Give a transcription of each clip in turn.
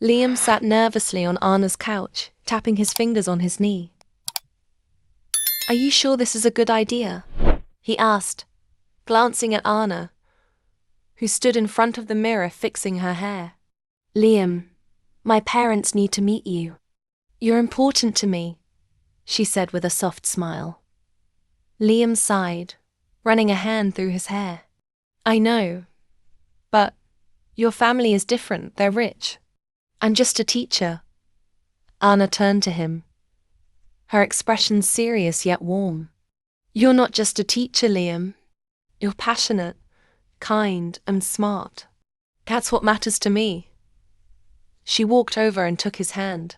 Liam sat nervously on Anna's couch, tapping his fingers on his knee. "Are you sure this is a good idea?" he asked, glancing at Anna, who stood in front of the mirror fixing her hair. "Liam, my parents need to meet you. You're important to me," she said with a soft smile. Liam sighed, running a hand through his hair. "I know, but your family is different, they're rich. I'm just a teacher." Anna turned to him, her expression serious yet warm. "You're not just a teacher, Liam. You're passionate, kind, and smart. That's what matters to me." She walked over and took his hand.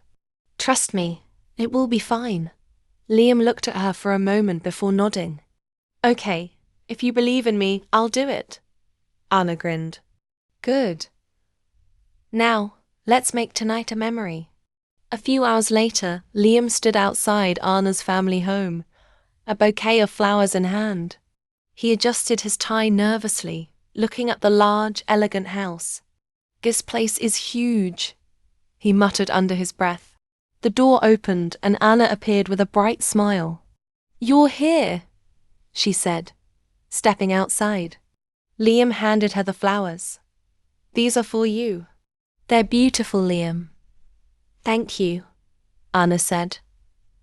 "Trust me, it will be fine." Liam looked at her for a moment before nodding. "Okay, if you believe in me, I'll do it." Anna grinned. "Good. Now, let's make tonight a memory." A few hours later, Liam stood outside Anna's family home, a bouquet of flowers in hand. He adjusted his tie nervously, looking at the large, elegant house. "This place is huge," he muttered under his breath. The door opened and Anna appeared with a bright smile. "You're here," she said, stepping outside. Liam handed her the flowers. "These are for you." "They're beautiful, Liam." "Thank you," Anna said,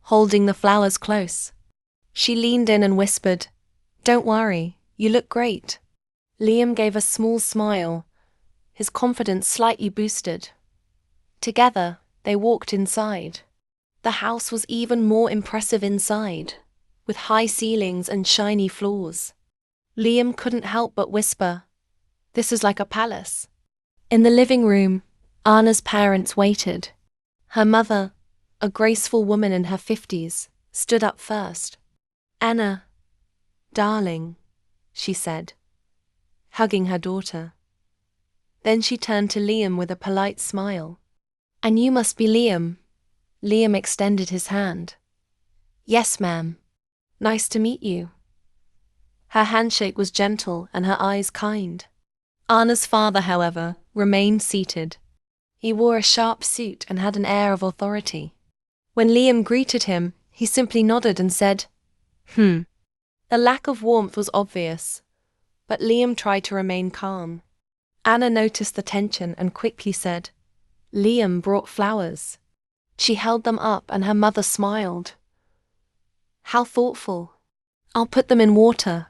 holding the flowers close. She leaned in and whispered, "Don't worry, you look great." Liam gave a small smile, his confidence slightly boosted. Together, they walked inside. The house was even more impressive inside, with high ceilings and shiny floors. Liam couldn't help but whisper, "This is like a palace." In the living room, Anna's parents waited. Her mother, a graceful woman in her 50s, stood up first. "Anna, darling," she said, hugging her daughter. Then she turned to Liam with a polite smile. "And you must be Liam." Liam extended his hand. "Yes, ma'am. Nice to meet you." Her handshake was gentle and her eyes kind. Anna's father, however, remained seated. He wore a sharp suit and had an air of authority. When Liam greeted him, he simply nodded and said, The lack of warmth was obvious, but Liam tried to remain calm. Anna noticed the tension and quickly said, "Liam brought flowers." She held them up and her mother smiled. "How thoughtful. I'll put them in water."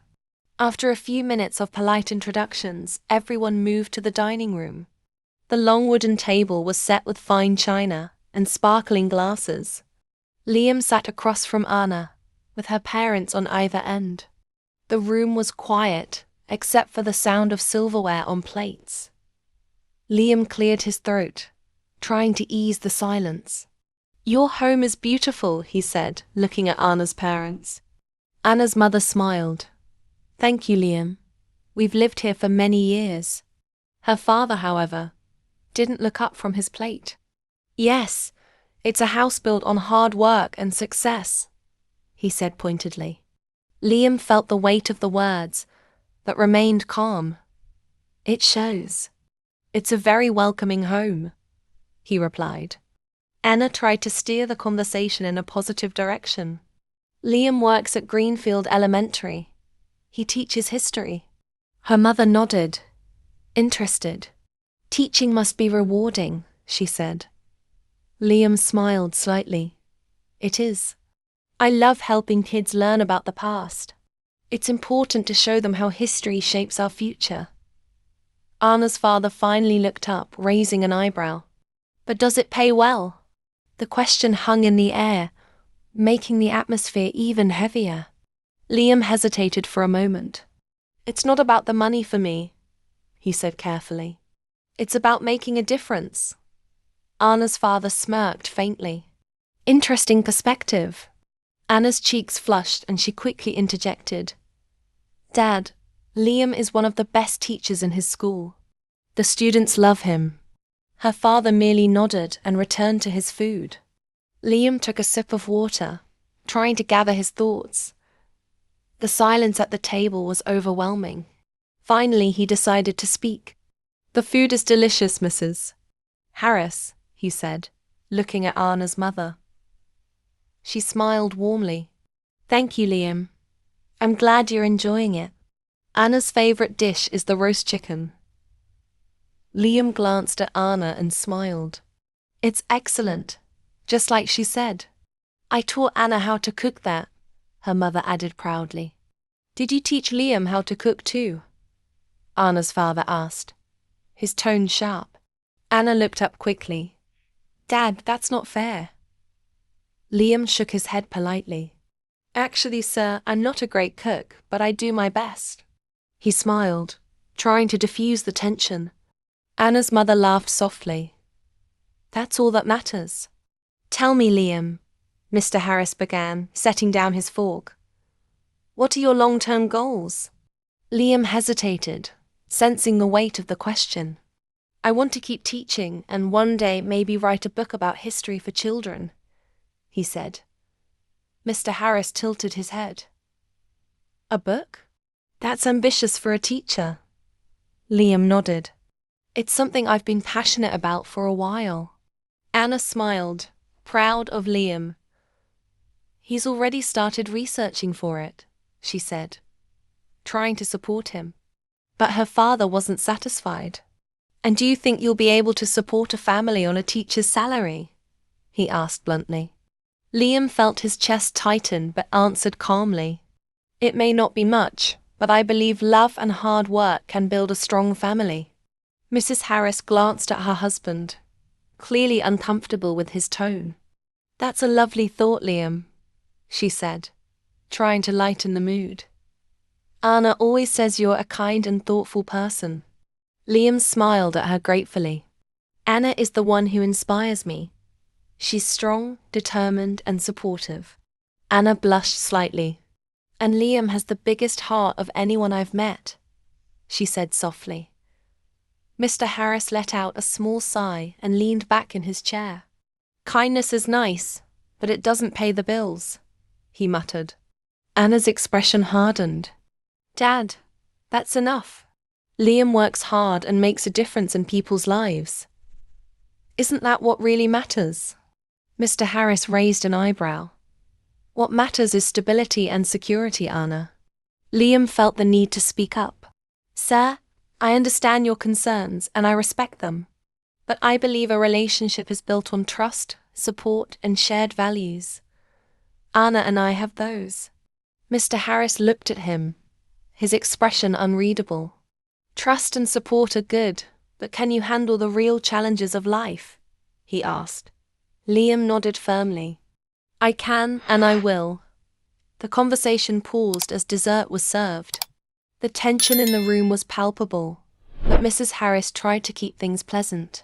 After a few minutes of polite introductions, everyone moved to the dining room. The long wooden table was set with fine china and sparkling glasses. Liam sat across from Anna, with her parents on either end. The room was quiet, except for the sound of silverware on plates. Liam cleared his throat, trying to ease the silence. "Your home is beautiful," he said, looking at Anna's parents. Anna's mother smiled. "Thank you, Liam. We've lived here for many years." Her father, however, didn't look up from his plate. "Yes, it's a house built on hard work and success," he said pointedly. Liam felt the weight of the words, but remained calm. "It shows. It's a very welcoming home," he replied. Anna tried to steer the conversation in a positive direction. "Liam works at Greenfield Elementary. He teaches history." Her mother nodded, interested. "Teaching must be rewarding," she said. Liam smiled slightly. "It is. I love helping kids learn about the past. It's important to show them how history shapes our future." Anna's father finally looked up, raising an eyebrow. "But does it pay well?" The question hung in the air, making the atmosphere even heavier. Liam hesitated for a moment. "It's not about the money for me," he said carefully. "It's about making a difference." Anna's father smirked faintly. "Interesting perspective." Anna's cheeks flushed and she quickly interjected, "Dad, Liam is one of the best teachers in his school. The students love him." Her father merely nodded and returned to his food. Liam took a sip of water, trying to gather his thoughts. The silence at the table was overwhelming. Finally, he decided to speak. "The food is delicious, Mrs. Harris," he said, looking at Anna's mother. She smiled warmly. Thank you, Liam. I'm glad you're enjoying it. Anna's favorite dish is the roast chicken. Liam glanced at Anna and smiled. It's excellent, just like she said. I taught Anna how to cook that, her mother added proudly. Did you teach Liam how to cook too? Anna's father asked, his tone sharp. Anna looked up quickly. Dad, that's not fair. Liam shook his head politely. Actually, sir, I'm not a great cook, but I do my best. He smiled, trying to diffuse the tension. Anna's mother laughed softly. That's all that matters. Tell me, Liam, Mr. Harris began, setting down his fork. What are your long-term goals? Liam hesitated, sensing the weight of the question. I want to keep teaching and one day maybe write a book about history for children, he said. Mr. Harris tilted his head. A book? That's ambitious for a teacher. Liam nodded. It's something I've been passionate about for a while. Anna smiled, proud of Liam. He's already started researching for it, she said, trying to support him. But her father wasn't satisfied. And do you think you'll be able to support a family on a teacher's salary? He asked bluntly. Liam felt his chest tighten but answered calmly. It may not be much, but I believe love and hard work can build a strong family. Mrs. Harris glanced at her husband, clearly uncomfortable with his tone. That's a lovely thought, Liam, she said, trying to lighten the mood. Anna always says you're a kind and thoughtful person. Liam smiled at her gratefully. Anna is the one who inspires me. She's strong, determined, and supportive. Anna blushed slightly. And Liam has the biggest heart of anyone I've met, she said softly. Mr. Harris let out a small sigh and leaned back in his chair. Kindness is nice, but it doesn't pay the bills, he muttered. Anna's expression hardened. Dad, that's enough. Liam works hard and makes a difference in people's lives. Isn't that what really matters? Mr. Harris raised an eyebrow. What matters is stability and security, Anna. Liam felt the need to speak up. Sir, I understand your concerns and I respect them. But I believe a relationship is built on trust, support, and shared values. Anna and I have those. Mr. Harris looked at him, his expression unreadable. Trust and support are good, but can you handle the real challenges of life? He asked. Liam nodded firmly. I can and I will. The conversation paused as dessert was served. The tension in the room was palpable, but Mrs. Harris tried to keep things pleasant.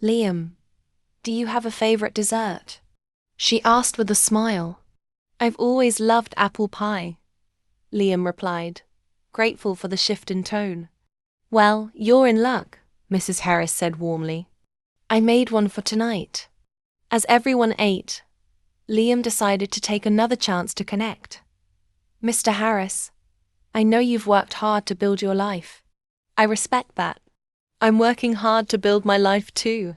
Liam, do you have a favorite dessert? She asked with a smile. I've always loved apple pie, Liam replied, grateful for the shift in tone. Well, you're in luck, Mrs. Harris said warmly. I made one for tonight. As everyone ate, Liam decided to take another chance to connect. Mr. Harris, I know you've worked hard to build your life. I respect that. I'm working hard to build my life too,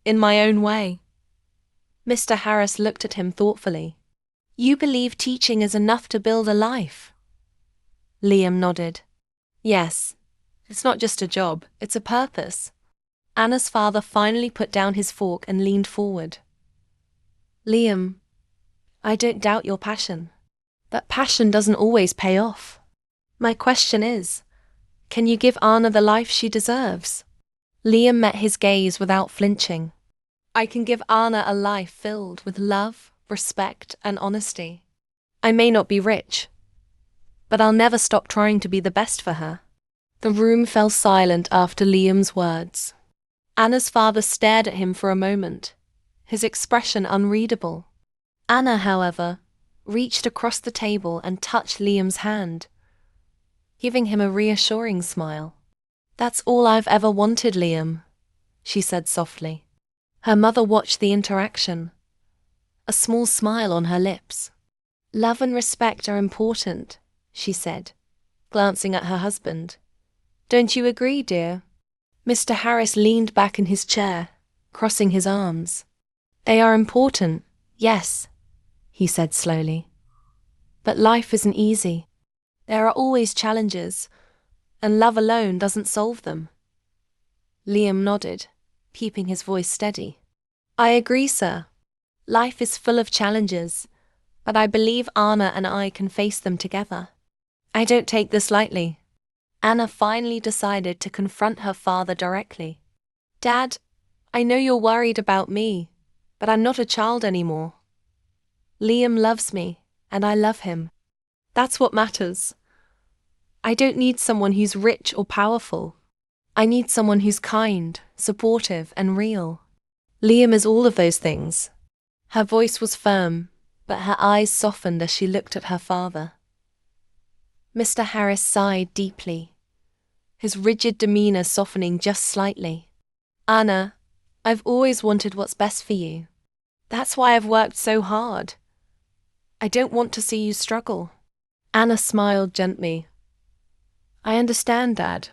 in my own way. Mr. Harris looked at him thoughtfully. You believe teaching is enough to build a life? Liam nodded. Yes, it's not just a job, it's a purpose. Anna's father finally put down his fork and leaned forward. Liam, I don't doubt your passion, but passion doesn't always pay off. My question is, can you give Anna the life she deserves? Liam met his gaze without flinching. I can give Anna a life filled with love, respect, and honesty. I may not be rich, but I'll never stop trying to be the best for her. The room fell silent after Liam's words. Anna's father stared at him for a moment, his expression unreadable. Anna, however, reached across the table and touched Liam's hand, giving him a reassuring smile. That's all I've ever wanted, Liam, she said softly. Her mother watched the interaction, a small smile on her lips. Love and respect are important, she said, glancing at her husband. Don't you agree, dear? Mr. Harris leaned back in his chair, crossing his arms. They are important, yes, he said slowly. But life isn't easy. There are always challenges, and love alone doesn't solve them. Liam nodded, keeping his voice steady. I agree, sir. Life is full of challenges, but I believe Anna and I can face them together. I don't take this lightly. Anna finally decided to confront her father directly. Dad, I know you're worried about me, but I'm not a child anymore. Liam loves me, and I love him. That's what matters. I don't need someone who's rich or powerful. I need someone who's kind, supportive, and real. Liam is all of those things. Her voice was firm, but her eyes softened as she looked at her father. Mr. Harris sighed deeply, his rigid demeanor softening just slightly. Anna, I've always wanted what's best for you. That's why I've worked so hard. I don't want to see you struggle. Anna smiled gently. I understand, Dad,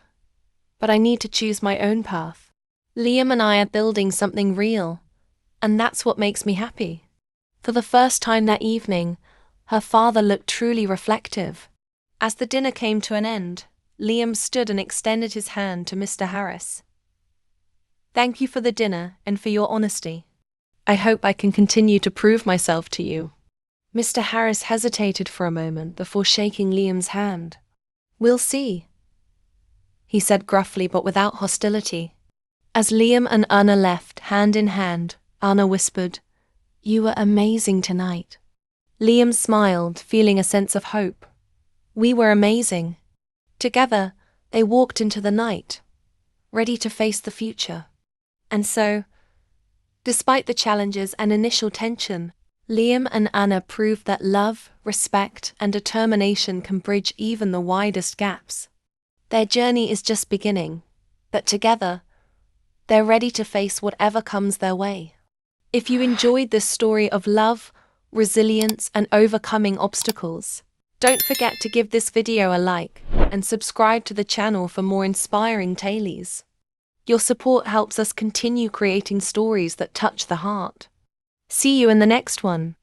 but I need to choose my own path. Liam and I are building something real, and that's what makes me happy. For the first time that evening, her father looked truly reflective. As the dinner came to an end, Liam stood and extended his hand to Mr. Harris. Thank you for the dinner and for your honesty. I hope I can continue to prove myself to you. Mr. Harris hesitated for a moment before shaking Liam's hand. We'll see, he said gruffly but without hostility. As Liam and Anna left, hand in hand, Anna whispered, You were amazing tonight. Liam smiled, feeling a sense of hope. We were amazing. Together, they walked into the night, ready to face the future. And so, despite the challenges and initial tension, Liam and Anna proved that love, respect, and determination can bridge even the widest gaps. Their journey is just beginning, but together, they're ready to face whatever comes their way. If you enjoyed this story of love, resilience, and overcoming obstacles, don't forget to give this video a like and subscribe to the channel for more inspiring tales. Your support helps us continue creating stories that touch the heart. See you in the next one.